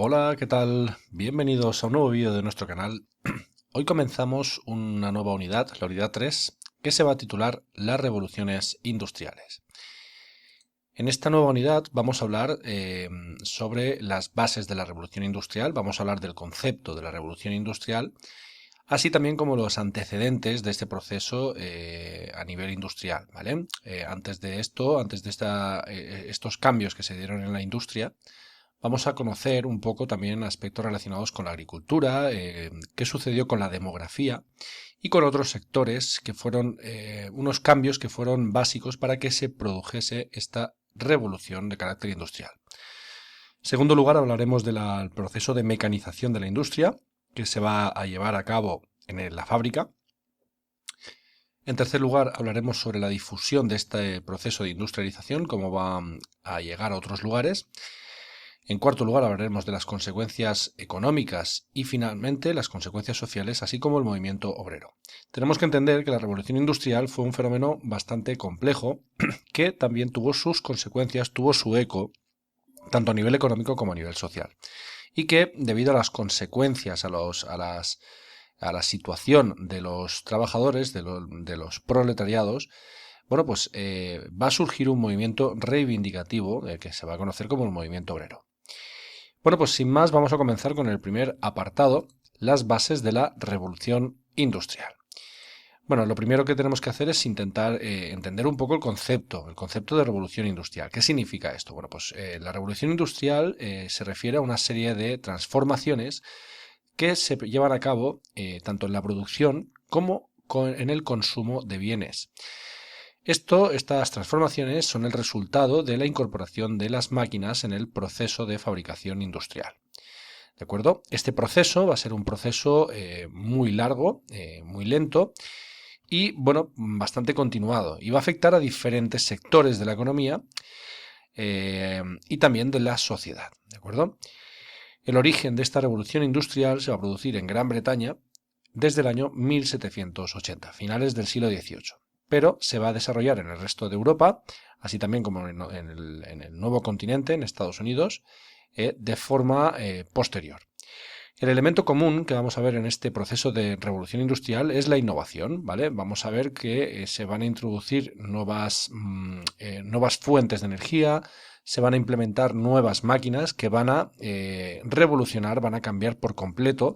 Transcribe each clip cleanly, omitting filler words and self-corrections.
Hola, ¿qué tal? Bienvenidos a un nuevo vídeo de nuestro canal. Hoy comenzamos una nueva unidad, la unidad 3, que se va a titular Las revoluciones industriales. En esta nueva unidad vamos a hablar sobre las bases de la revolución industrial, vamos a hablar del concepto de la revolución industrial, así también como los antecedentes de este proceso a nivel industrial, ¿vale? Antes de estos cambios que se dieron en la industria, vamos a conocer un poco también aspectos relacionados con la agricultura, qué sucedió con la demografía y con otros sectores que fueron unos cambios que fueron básicos para que se produjese esta revolución de carácter industrial. En segundo lugar, hablaremos del proceso de mecanización de la industria que se va a llevar a cabo en la fábrica. En tercer lugar, hablaremos sobre la difusión de este proceso de industrialización, cómo va a llegar a otros lugares. En cuarto lugar, hablaremos de las consecuencias económicas y finalmente las consecuencias sociales, así como el movimiento obrero. Tenemos que entender que la revolución industrial fue un fenómeno bastante complejo que también tuvo sus consecuencias, tuvo su eco, tanto a nivel económico como a nivel social. Y que debido a las consecuencias, a la situación de los trabajadores, de los proletariados, bueno, pues va a surgir un movimiento reivindicativo que se va a conocer como el movimiento obrero. Bueno, pues sin más vamos a comenzar con el primer apartado, las bases de la revolución industrial. Bueno, lo primero que tenemos que hacer es intentar entender un poco el concepto de revolución industrial. ¿Qué significa esto? Bueno, pues la revolución industrial se refiere a una serie de transformaciones que se llevan a cabo tanto en la producción como en el consumo de bienes. Estas transformaciones son el resultado de la incorporación de las máquinas en el proceso de fabricación industrial. ¿De acuerdo? Este proceso va a ser un proceso muy largo, muy lento y, bueno, bastante continuado. Y va a afectar a diferentes sectores de la economía y también de la sociedad. ¿De acuerdo? El origen de esta revolución industrial se va a producir en Gran Bretaña desde el año 1780, finales del siglo XVIII. Pero se va a desarrollar en el resto de Europa, así también como en el nuevo continente, en Estados Unidos, de forma posterior. El elemento común que vamos a ver en este proceso de revolución industrial es la innovación, ¿vale? Vamos a ver que se van a introducir nuevas fuentes de energía, se van a implementar nuevas máquinas que van a revolucionar, van a cambiar por completo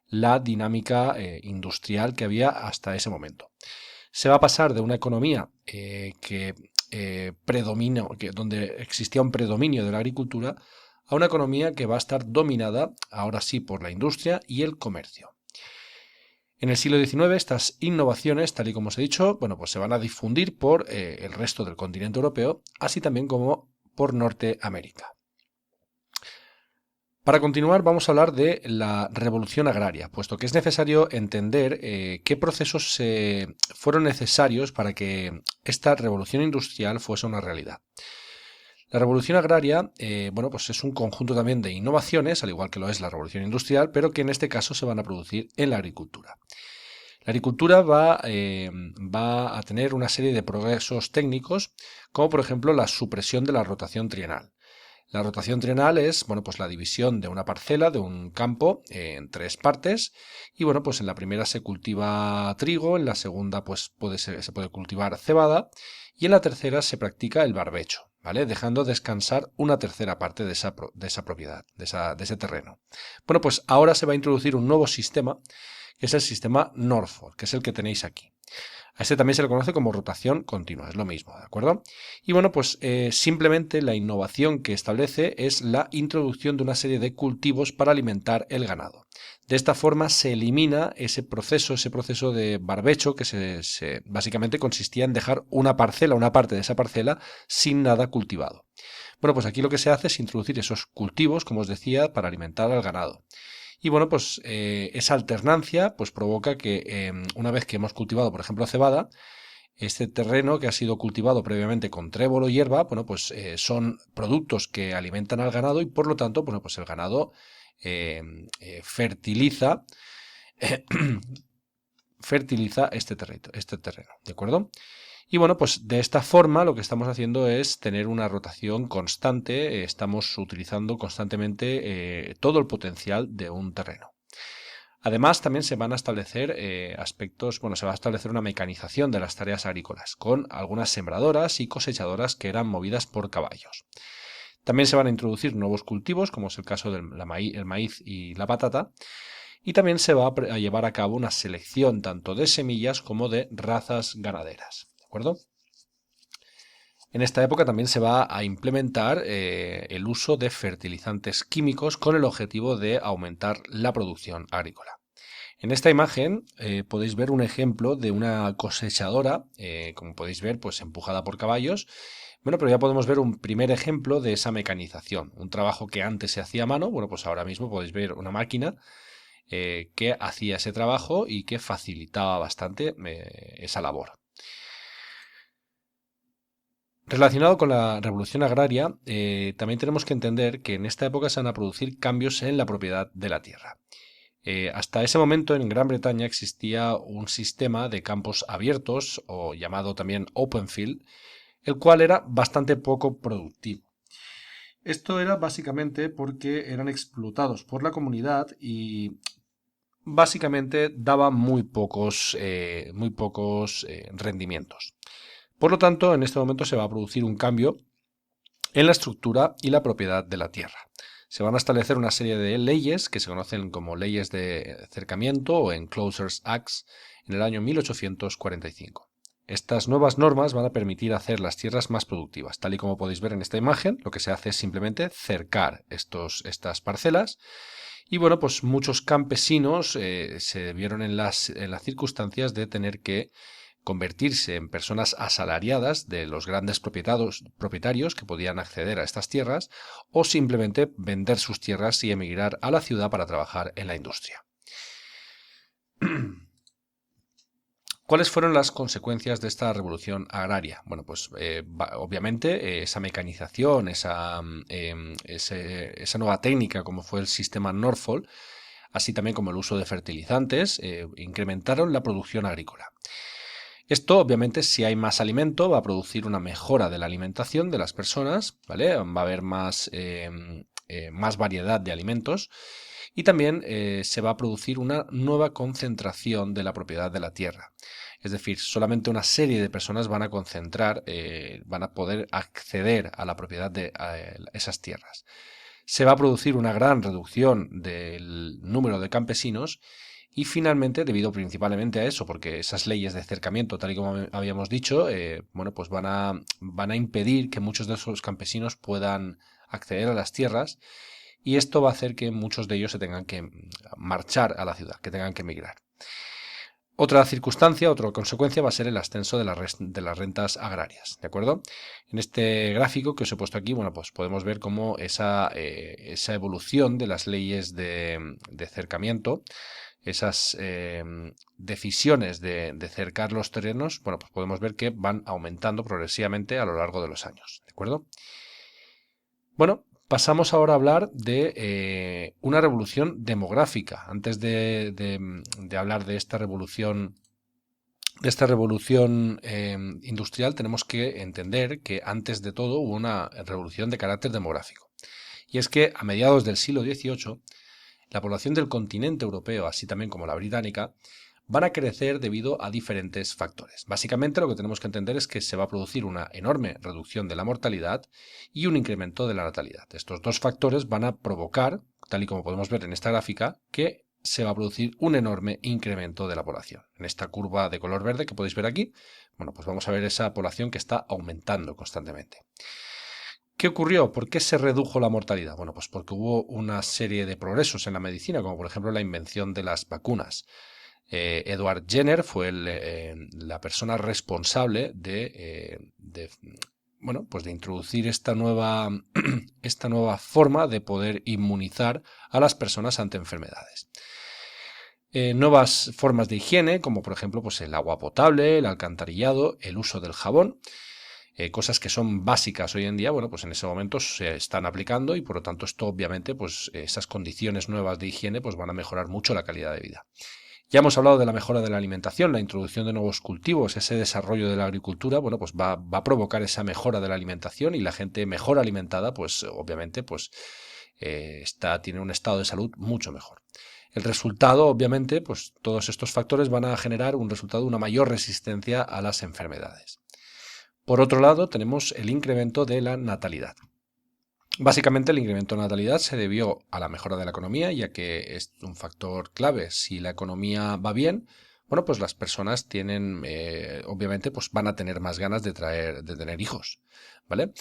la dinámica industrial que había hasta ese momento. Se va a pasar de una economía donde existía un predominio de la agricultura, a una economía que va a estar dominada, ahora sí, por la industria y el comercio. En el siglo XIX estas innovaciones, tal y como os he dicho, bueno, pues se van a difundir por el resto del continente europeo, así también como por Norteamérica. Para continuar vamos a hablar de la revolución agraria, puesto que es necesario entender qué procesos fueron necesarios para que esta revolución industrial fuese una realidad. La revolución agraria, bueno, pues es un conjunto también de innovaciones, al igual que lo es la revolución industrial, pero que en este caso se van a producir en la agricultura. La agricultura va a tener una serie de progresos técnicos, como por ejemplo la supresión de la rotación trienal. La rotación trienal es, bueno, pues la división de una parcela, de un campo, en tres partes. Y bueno, pues en la primera se cultiva trigo, en la segunda pues se puede cultivar cebada y en la tercera se practica el barbecho, ¿vale? Dejando descansar una tercera parte de esa propiedad, de ese terreno. Bueno, pues ahora se va a introducir un nuevo sistema, que es el sistema Norfolk, que es el que tenéis aquí. A este también se le conoce como rotación continua, es lo mismo, ¿de acuerdo? Y bueno, pues simplemente la innovación que establece es la introducción de una serie de cultivos para alimentar el ganado. De esta forma se elimina ese proceso de barbecho que básicamente consistía en dejar una parte de esa parcela sin nada cultivado. Bueno, pues aquí lo que se hace es introducir esos cultivos, como os decía, para alimentar al ganado. Y bueno, pues esa alternancia pues provoca que una vez que hemos cultivado, por ejemplo, cebada, este terreno que ha sido cultivado previamente con trébol o hierba, bueno, pues son productos que alimentan al ganado y por lo tanto, bueno, pues el ganado fertiliza, fertiliza este terreno, ¿de acuerdo? Y bueno, pues de esta forma lo que estamos haciendo es tener una rotación constante, estamos utilizando constantemente todo el potencial de un terreno. Además, también se van a establecer aspectos, bueno, se va a establecer una mecanización de las tareas agrícolas, con algunas sembradoras y cosechadoras que eran movidas por caballos. También se van a introducir nuevos cultivos, como es el caso del el maíz y la patata, y también se va a llevar a cabo una selección tanto de semillas como de razas ganaderas. ¿De acuerdo? En esta época también se va a implementar el uso de fertilizantes químicos con el objetivo de aumentar la producción agrícola. En esta imagen podéis ver un ejemplo de una cosechadora, como podéis ver, pues empujada por caballos. Bueno, pero ya podemos ver un primer ejemplo de esa mecanización. Un trabajo que antes se hacía a mano, bueno, pues ahora mismo podéis ver una máquina que hacía ese trabajo y que facilitaba bastante esa labor. Relacionado con la revolución agraria, también tenemos que entender que en esta época se van a producir cambios en la propiedad de la tierra. Hasta ese momento en Gran Bretaña existía un sistema de campos abiertos, o llamado también open field, el cual era bastante poco productivo. Esto era básicamente porque eran explotados por la comunidad y básicamente daba muy pocos rendimientos. Por lo tanto, en este momento se va a producir un cambio en la estructura y la propiedad de la tierra. Se van a establecer una serie de leyes que se conocen como leyes de cercamiento o Enclosures Acts en el año 1845. Estas nuevas normas van a permitir hacer las tierras más productivas. Tal y como podéis ver en esta imagen, lo que se hace es simplemente cercar estas parcelas. Y bueno, pues muchos campesinos se vieron en las circunstancias de tener que convertirse en personas asalariadas de los grandes propietarios que podían acceder a estas tierras, o simplemente vender sus tierras y emigrar a la ciudad para trabajar en la industria. ¿Cuáles fueron las consecuencias de esta revolución agraria? Bueno, pues obviamente esa mecanización, esa nueva técnica como fue el sistema Norfolk, así también como el uso de fertilizantes, incrementaron la producción agrícola. Esto, obviamente, si hay más alimento, va a producir una mejora de la alimentación de las personas, ¿vale? Va a haber más variedad de alimentos y también se va a producir una nueva concentración de la propiedad de la tierra. Es decir, solamente una serie de personas van a van a poder acceder a la propiedad de esas tierras. Se va a producir una gran reducción del número de campesinos y finalmente, debido principalmente a eso, porque esas leyes de cercamiento, tal y como habíamos dicho, bueno, pues van a impedir que muchos de esos campesinos puedan acceder a las tierras, y esto va a hacer que muchos de ellos se tengan que marchar a la ciudad, que tengan que emigrar. Otra circunstancia, otra consecuencia va a ser el ascenso de las rentas agrarias, ¿de acuerdo? En este gráfico que os he puesto aquí, bueno, pues podemos ver cómo esa evolución de las leyes de cercamiento, esas decisiones de cercar los terrenos, bueno, pues podemos ver que van aumentando progresivamente a lo largo de los años, ¿de acuerdo? Bueno, pasamos ahora a hablar de una revolución demográfica. Antes de hablar de esta revolución industrial, tenemos que entender que antes de todo hubo una revolución de carácter demográfico. Y es que a mediados del siglo XVIII, la población del continente europeo, así también como la británica, van a crecer debido a diferentes factores. Básicamente lo que tenemos que entender es que se va a producir una enorme reducción de la mortalidad y un incremento de la natalidad. Estos dos factores van a provocar, tal y como podemos ver en esta gráfica, que se va a producir un enorme incremento de la población. En esta curva de color verde que podéis ver aquí, bueno, pues vamos a ver esa población que está aumentando constantemente. ¿Qué ocurrió? ¿Por qué se redujo la mortalidad? Bueno, pues porque hubo una serie de progresos en la medicina, como por ejemplo la invención de las vacunas. Edward Jenner fue la persona responsable bueno, pues de introducir esta nueva forma de poder inmunizar a las personas ante enfermedades. Nuevas formas de higiene, como por ejemplo pues el agua potable, el alcantarillado, el uso del jabón, cosas que son básicas hoy en día, bueno, pues en ese momento se están aplicando y por lo tanto esto obviamente, pues esas condiciones nuevas de higiene pues van a mejorar mucho la calidad de vida. Ya hemos hablado de la mejora de la alimentación, la introducción de nuevos cultivos, ese desarrollo de la agricultura, bueno, pues va a provocar esa mejora de la alimentación, y la gente mejor alimentada, pues obviamente, pues tiene un estado de salud mucho mejor. El resultado, obviamente, pues todos estos factores van a generar un resultado, una mayor resistencia a las enfermedades. Por otro lado, tenemos el incremento de la natalidad. Básicamente, el incremento de natalidad se debió a la mejora de la economía, ya que es un factor clave. Si la economía va bien, bueno, pues las personas tienen, obviamente, pues van a tener más ganas de tener hijos, ¿vale?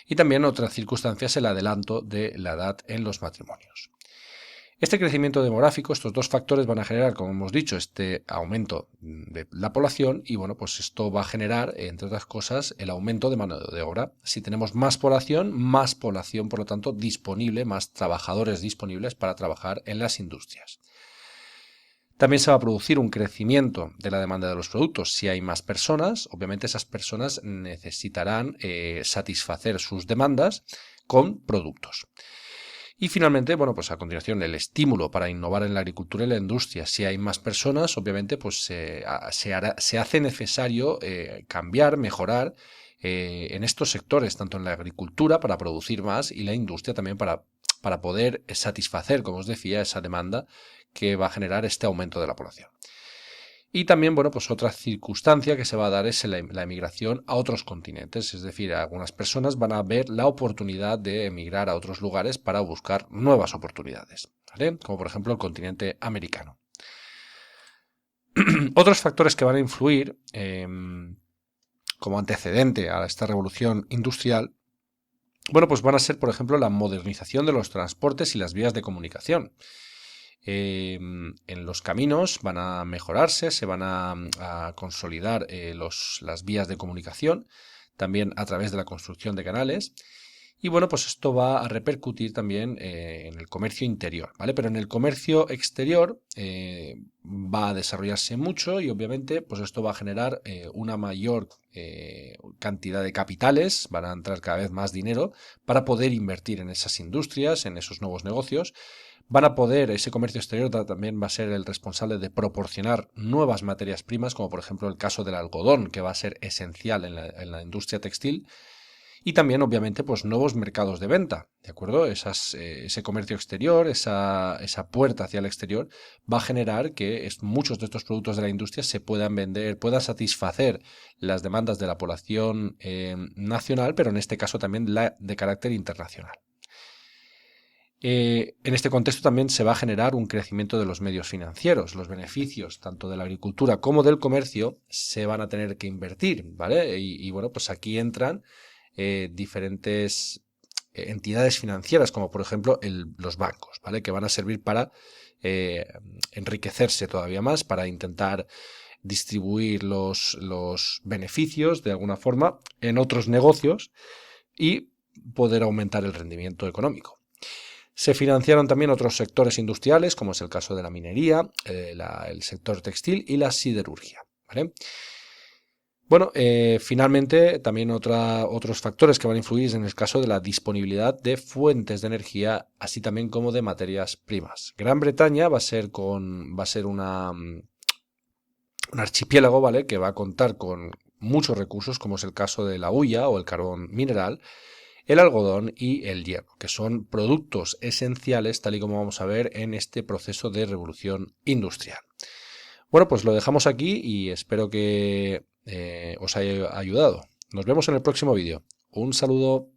Y también otra circunstancia es el adelanto de la edad en los matrimonios. Este crecimiento demográfico, estos dos factores van a generar, como hemos dicho, este aumento de la población, y bueno, pues esto va a generar, entre otras cosas, el aumento de mano de obra. Si tenemos más población, por lo tanto, disponible, más trabajadores disponibles para trabajar en las industrias. También se va a producir un crecimiento de la demanda de los productos. Si hay más personas, obviamente esas personas necesitarán satisfacer sus demandas con productos. Y finalmente, bueno, pues a continuación, el estímulo para innovar en la agricultura y la industria. Si hay más personas, obviamente, pues se hace necesario cambiar, mejorar en estos sectores, tanto en la agricultura para producir más, y la industria también para poder satisfacer, como os decía, esa demanda que va a generar este aumento de la población. Y también, bueno, pues otra circunstancia que se va a dar es la emigración a otros continentes, es decir, algunas personas van a ver la oportunidad de emigrar a otros lugares para buscar nuevas oportunidades, ¿vale? Como por ejemplo el continente americano. Otros factores que van a influir como antecedente a esta revolución industrial, bueno, pues van a ser, por ejemplo, la modernización de los transportes y las vías de comunicación. En los caminos van a mejorarse, se van a consolidar las vías de comunicación, también a través de la construcción de canales. Y bueno, pues esto va a repercutir también en el comercio interior, ¿vale? Pero en el comercio exterior va a desarrollarse mucho, y obviamente pues esto va a generar una mayor cantidad de capitales, van a entrar cada vez más dinero para poder invertir en esas industrias, en esos nuevos negocios. Ese comercio exterior también va a ser el responsable de proporcionar nuevas materias primas, como por ejemplo el caso del algodón, que va a ser esencial en la industria textil. Y también, obviamente, pues nuevos mercados de venta, ¿de acuerdo? Ese comercio exterior, esa puerta hacia el exterior, va a generar que muchos de estos productos de la industria se puedan vender, puedan satisfacer las demandas de la población nacional, pero en este caso también la de carácter internacional. En este contexto también se va a generar un crecimiento de los medios financieros. Los beneficios tanto de la agricultura como del comercio se van a tener que invertir, ¿vale? Y bueno, pues aquí entran diferentes entidades financieras, como por ejemplo los bancos, ¿vale? Que van a servir para enriquecerse todavía más, para intentar distribuir los beneficios de alguna forma en otros negocios y poder aumentar el rendimiento económico. Se financiaron también otros sectores industriales, como es el caso de la minería, el sector textil y la siderurgia, ¿vale? Bueno, finalmente también otros factores que van a influir en el caso de la disponibilidad de fuentes de energía, así también como de materias primas. Gran Bretaña va a ser un archipiélago, ¿vale? Que va a contar con muchos recursos, como es el caso de la hulla o el carbón mineral, el algodón y el hierro, que son productos esenciales, tal y como vamos a ver en este proceso de revolución industrial. Bueno, pues lo dejamos aquí y espero que os haya ayudado. Nos vemos en el próximo vídeo. Un saludo.